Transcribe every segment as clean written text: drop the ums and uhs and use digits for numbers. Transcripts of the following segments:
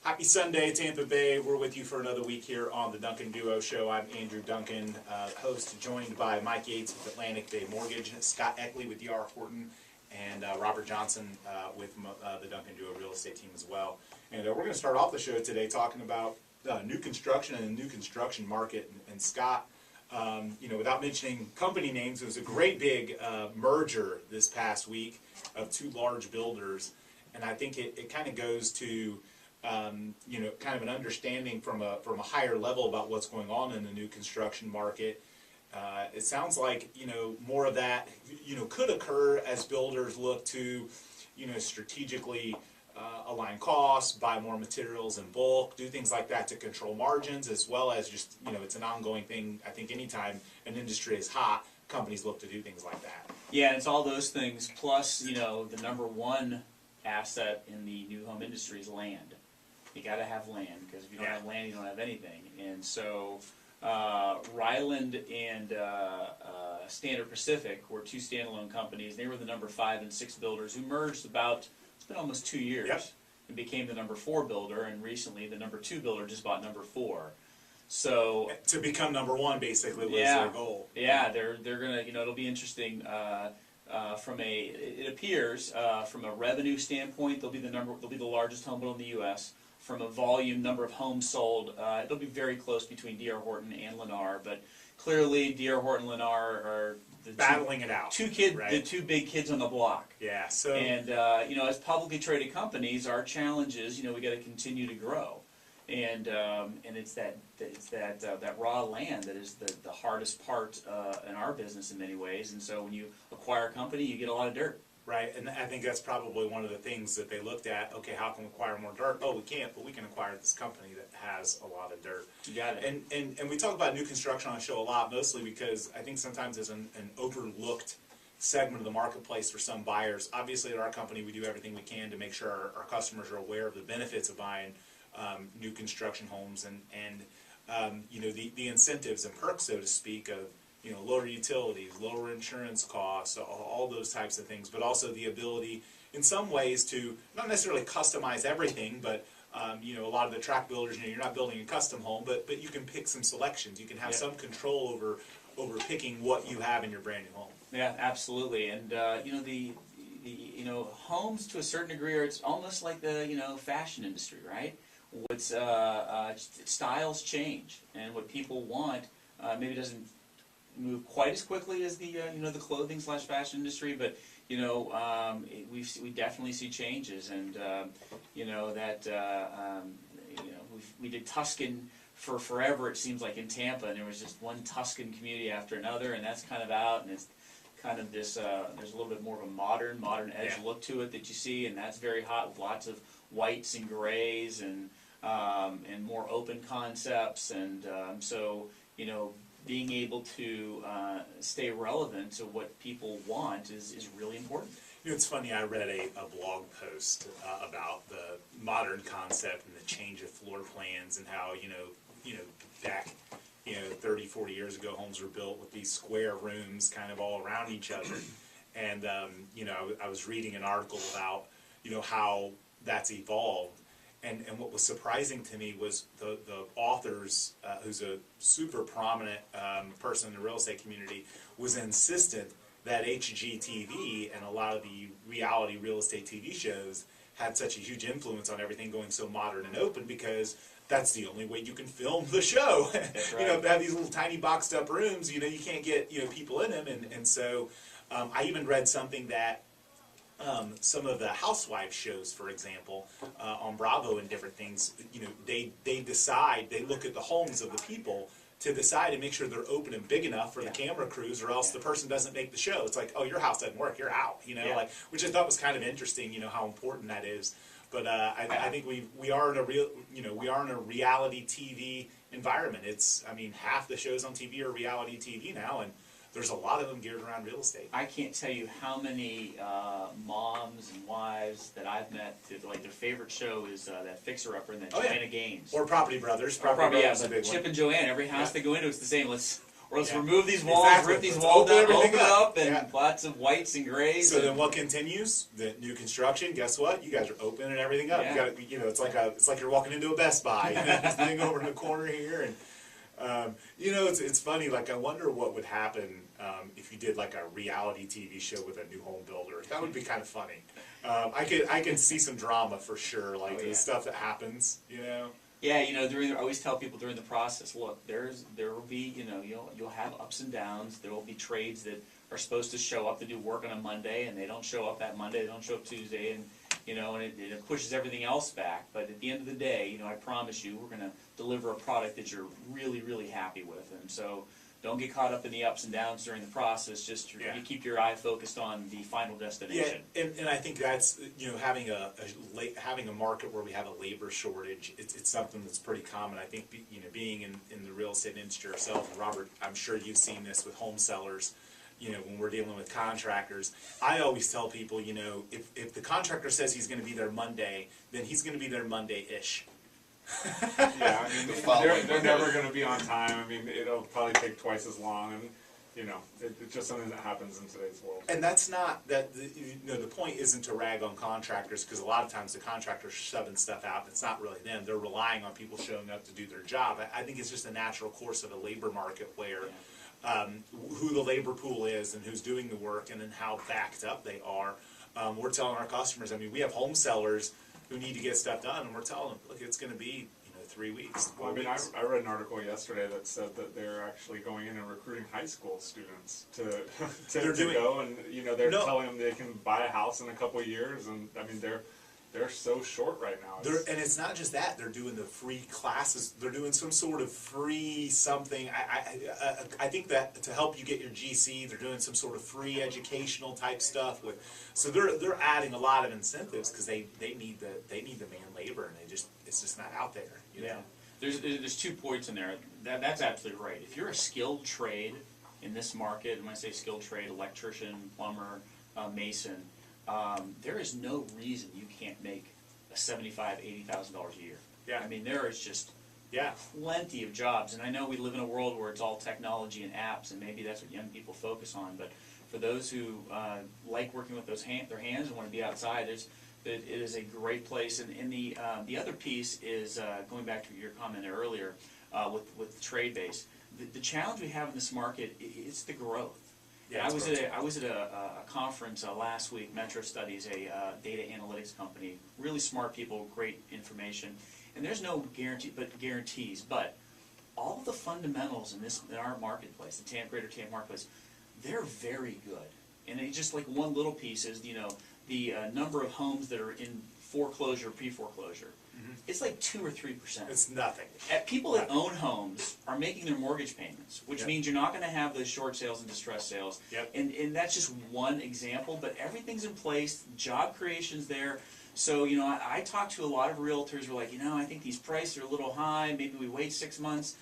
Happy Sunday, Tampa Bay. We're with you for another week here on the Duncan Duo Show. I'm Andrew Duncan, host, joined by Mike Yates with Atlantic Bay Mortgage, Scott Eckley with Dr Horton, and Robert Johnson with the Duncan Duo Real Estate team as well. And we're going to start off the show today talking about new construction and the new construction market. And Scott, without mentioning company names, it was a great big merger this past week of two large builders. And I think it kind of goes to kind of an understanding from a higher level about what's going on in the new construction market. It sounds like, more of that, could occur as builders look to, strategically align costs, buy more materials in bulk, do things like that to control margins, as well as just, it's an ongoing thing. I think anytime an industry is hot, companies look to do things like that. Yeah, it's all those things, plus, the number one asset in the new home industry is land. You got to have land, because if you don't have land, you don't have anything. And so Ryland and Standard Pacific were two standalone companies. They were the number 5 and 6 builders who merged it's been almost 2 years, and became the number 4 builder. And recently, the number 2 builder just bought number 4. So to become number 1, basically, was their goal. Yeah, they're gonna. It'll be interesting. It appears from a revenue standpoint, they'll be the largest home builder in the U.S. From a volume, number of homes sold, it'll be very close between D.R. Horton and Lennar, but clearly D.R. Horton and Lennar are battling it out. The two big kids on the block. Yeah. So as publicly traded companies, our challenge is we got to continue to grow, and it's that raw land that is the hardest part in our business in many ways. And so when you acquire a company, you get a lot of dirt. Right, and I think that's probably one of the things that they looked at. Okay, how can we acquire more dirt? Oh, we can't, but we can acquire this company that has a lot of dirt. You got it. And we talk about new construction on the show a lot, mostly because I think sometimes it's an overlooked segment of the marketplace for some buyers. Obviously, at our company, we do everything we can to make sure our customers are aware of the benefits of buying new construction homes and the incentives and perks, so to speak, of lower utilities, lower insurance costs, all those types of things, but also the ability in some ways to not necessarily customize everything, but a lot of the track builders, you're not building a custom home, but you can pick some selections. You can have some control over picking what you have in your brand new home. Yeah, absolutely. And the homes to a certain degree it's almost like the fashion industry, right? What's styles change, and what people want maybe doesn't move quite as quickly as the clothing / fashion industry, but we definitely see changes, and we did Tuscan for forever. It seems like in Tampa, and there was just one Tuscan community after another, and that's kind of out, and it's kind of this. There's a little bit more of a modern edge look to it that you see, and that's very hot with lots of whites and grays and more open concepts, and being able to stay relevant to what people want is really important. It's funny, I read a blog post about the modern concept and the change of floor plans and how, back, 30, 40 years ago, homes were built with these square rooms kind of all around each other. And, I was reading an article about, how that's evolved. And what was surprising to me was the author's, who's a super prominent person in the real estate community, was insistent that HGTV and a lot of the reality real estate TV shows had such a huge influence on everything going so modern and open, because that's the only way you can film the show. That's right. If they have these little tiny boxed up rooms, you can't get people in them, and so I even read something that some of the housewife shows, for example, on Bravo and different things, they look at the homes of the people to decide and make sure they're open and big enough for the camera crews, or else the person doesn't make the show. It's like, oh, your house doesn't work, you're out, which I thought was kind of interesting, how important that is. But I think we are in a reality TV environment. Half the shows on TV are reality TV now, and there's a lot of them geared around real estate. I can't tell you how many moms and wives that I've met that their favorite show is that Fixer Upper and that Joanna Gaines. Or Property Brothers. Property Brothers is a big one. Chip and Joanna, every house they go into, it's the same. Or let's Yeah. remove these walls, Exactly. rip these Let's walls open down, everything open it up. up, and Yeah. lots of whites and grays. So and then what continues? The new construction. Guess what? You guys are opening everything up. Yeah. You got to, it's like you're walking into a Best Buy. This thing over in the corner here, and it's funny. Like I wonder what would happen if you did like a reality TV show with a new home builder. That would be kind of funny. I can see some drama for sure. Like the stuff that happens. Yeah, I always tell people during the process, look, there will be, you'll have ups and downs. There will be trades that are supposed to show up to do work on a Monday, and they don't show up that Monday. They don't show up Tuesday, and it pushes everything else back. But at the end of the day, I promise you, we're going to deliver a product that you're really, really happy with. And so, don't get caught up in the ups and downs during the process. Just you keep your eye focused on the final destination. Yeah, and I think that's having a market where we have a labor shortage. It's something that's pretty common. I think being in the real estate industry yourself, and Robert, I'm sure you've seen this with home sellers. When we're dealing with contractors, I always tell people, if the contractor says he's going to be there Monday, then he's going to be there Monday-ish. Yeah, I mean, they're never going to be on time. I mean, it'll probably take twice as long, and it's just something that happens in today's world. And that's not that. The point isn't to rag on contractors, because a lot of times the contractors are shoving stuff out. It's not really them. They're relying on people showing up to do their job. I think it's just a natural course of a labor market where who the labor pool is and who's doing the work, and then how backed up they are. We're telling our customers. I mean, we have home sellers who need to get stuff done, and we're telling them, look, it's going to be 3 weeks. Well, I mean, I read an article yesterday that said that they're actually going in and recruiting high school students to go, and they're telling them they can buy a house in a couple of years, and I mean they're so short right now. And it's not just that, they're doing the free classes. They're doing some sort of free something. I think that to help you get your GC, they're doing some sort of free educational type stuff with. So they're adding a lot of incentives because they need the man labor, and it's just not out there. Yeah, there's 2 points in there. That's absolutely right. If you're a skilled trade in this market, and when I say skilled trade, electrician, plumber, mason. There is no reason you can't make a $75,000, $80,000 a year. Yeah. I mean, there is just plenty of jobs, and I know we live in a world where it's all technology and apps, and maybe that's what young people focus on. But for those who like working with their hands and want to be outside, it is a great place. And the other piece is going back to your comment earlier with the trade base. The challenge we have in this market it's the growth. Yeah, I was at a conference last week. Metro Studies, a data analytics company. Really smart people, great information, and there's no guarantees. But all of the fundamentals in our marketplace, the Greater Tampa marketplace, they're very good. And it's just like one little piece is the number of homes that are in foreclosure, pre-foreclosure. It's like 2 or 3%. It's nothing. People that own homes are making their mortgage payments, which means you're not going to have those short sales and distress sales. Yep. And that's just one example, but everything's in place. Job creation's there. So, I talk to a lot of realtors who are like, I think these prices are a little high. Maybe we wait 6 months.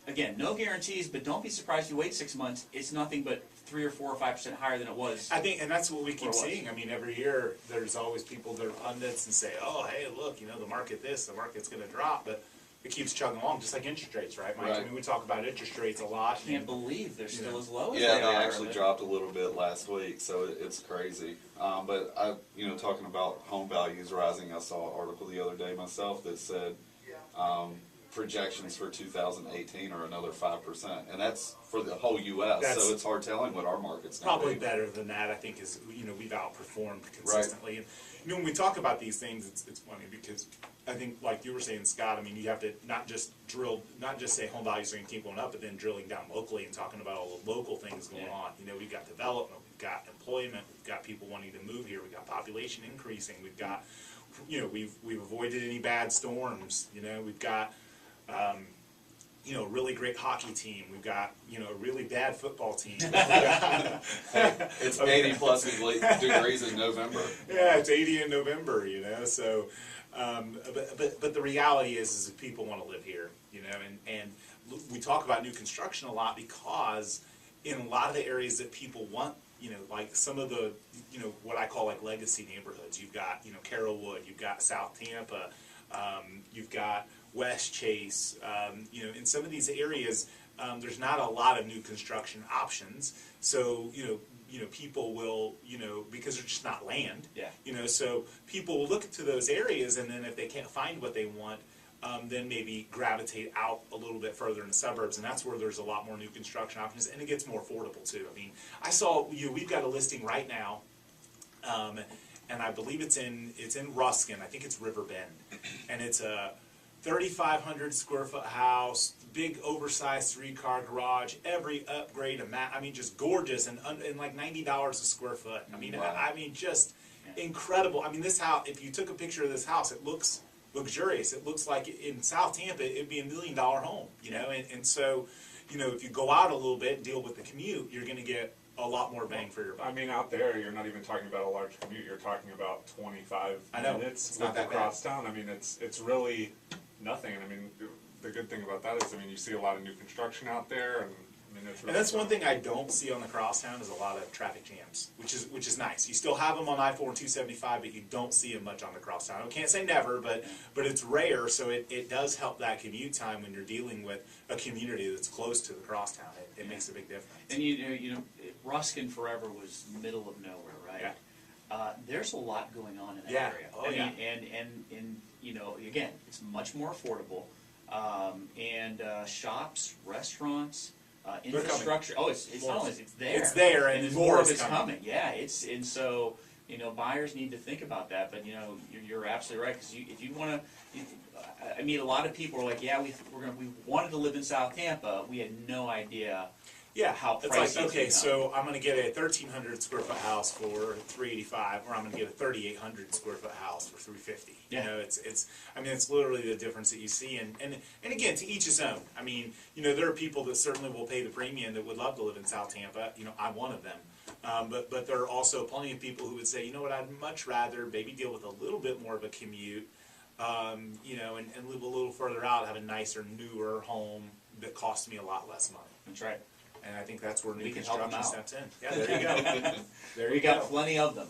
Again, no guarantees, but don't be surprised if you wait 6 months. It's nothing but 3 or 4 or 5% higher than it was. I think, and that's what we keep seeing. I mean, every year there's always people that are pundits and say, "Oh, hey, look, the market the market's going to drop," but it keeps chugging along, just like interest rates, right, Mike? Right. I mean, we talk about interest rates a lot. I can't believe they're still as low as Yeah, they are. they actually dropped a little bit last week, so it's crazy. But talking about home values rising, I saw an article the other day myself that said projections for 2018 are another 5%, and that's for the whole U.S. So it's hard telling what our market's going to be. Probably better than that. I think is we've outperformed consistently. Right. And when we talk about these things, it's funny because I think, like you were saying, Scott. I mean, you have to not just say home values are going to keep going up, but then drilling down locally and talking about all the local things going on. We've got development, we've got employment, we've got people wanting to move here, we've got population increasing, we've got we've avoided any bad storms. We've got a really great hockey team. We've got, a really bad football team. It's 80 plus degrees in November. Yeah, it's 80 in November, so, but the reality is that people want to live here, and we talk about new construction a lot because in a lot of the areas that people want, like some of the, what I call like legacy neighborhoods, you've got, Carrollwood, you've got South Tampa, you've got West Chase, in some of these areas, there's not a lot of new construction options. So, people will, because there's just not land. Yeah. So people will look to those areas, and then if they can't find what they want, then maybe gravitate out a little bit further in the suburbs, and that's where there's a lot more new construction options, and it gets more affordable too. I mean, I saw, we've got a listing right now, and I believe it's in Ruskin. I think it's River Bend, and it's a 3,500 square foot house, big oversized 3-car garage, every upgrade, just gorgeous, and like $90 a square foot. I mean, wow. Just incredible. I mean, this house, if you took a picture of this house, it looks luxurious. It looks like in South Tampa, it'd be $1 million home, and so, if you go out a little bit and deal with the commute, you're going to get a lot more bang for your buck. I mean, out there, you're not even talking about a large commute. You're talking about 25 minutes It's not that across town. I mean, it's really nothing. And I mean, the good thing about that is, I mean, you see a lot of new construction out there, and I mean, it's really. And that's one thing I don't see on the crosstown is a lot of traffic jams, which is nice. You still have them on I-4 and 275, but you don't see them much on the crosstown. I can't say never, but it's rare. So it does help that commute time when you're dealing with a community that's close to the crosstown. It makes a big difference. And Ruskin forever was middle of nowhere, right? Yeah. There's a lot going on in that Yeah. area. Oh, yeah. And again, it's much more affordable. And shops, restaurants, infrastructure. Oh, it's not only it's there. It's there, and more of is it's coming. Yeah, and so buyers need to think about that. But you're absolutely right, because if you want to, I mean, a lot of people are like, yeah, we wanted to live in South Tampa. We had no idea. Yeah, how it's pricey like, it's okay, become. so I'm going to get a 1,300 square foot house for $385, or I'm going to get a 3,800 square foot house for $350. Yeah. It's literally the difference that you see, and again, to each his own. I mean, there are people that certainly will pay the premium that would love to live in South Tampa. I'm one of them. But there are also plenty of people who would say, I'd much rather maybe deal with a little bit more of a commute, and live a little further out, have a nicer, newer home that costs me a lot less money. That's right. And I think that's where new We can help them construction out. steps in. Yeah, there you go. We got plenty of them.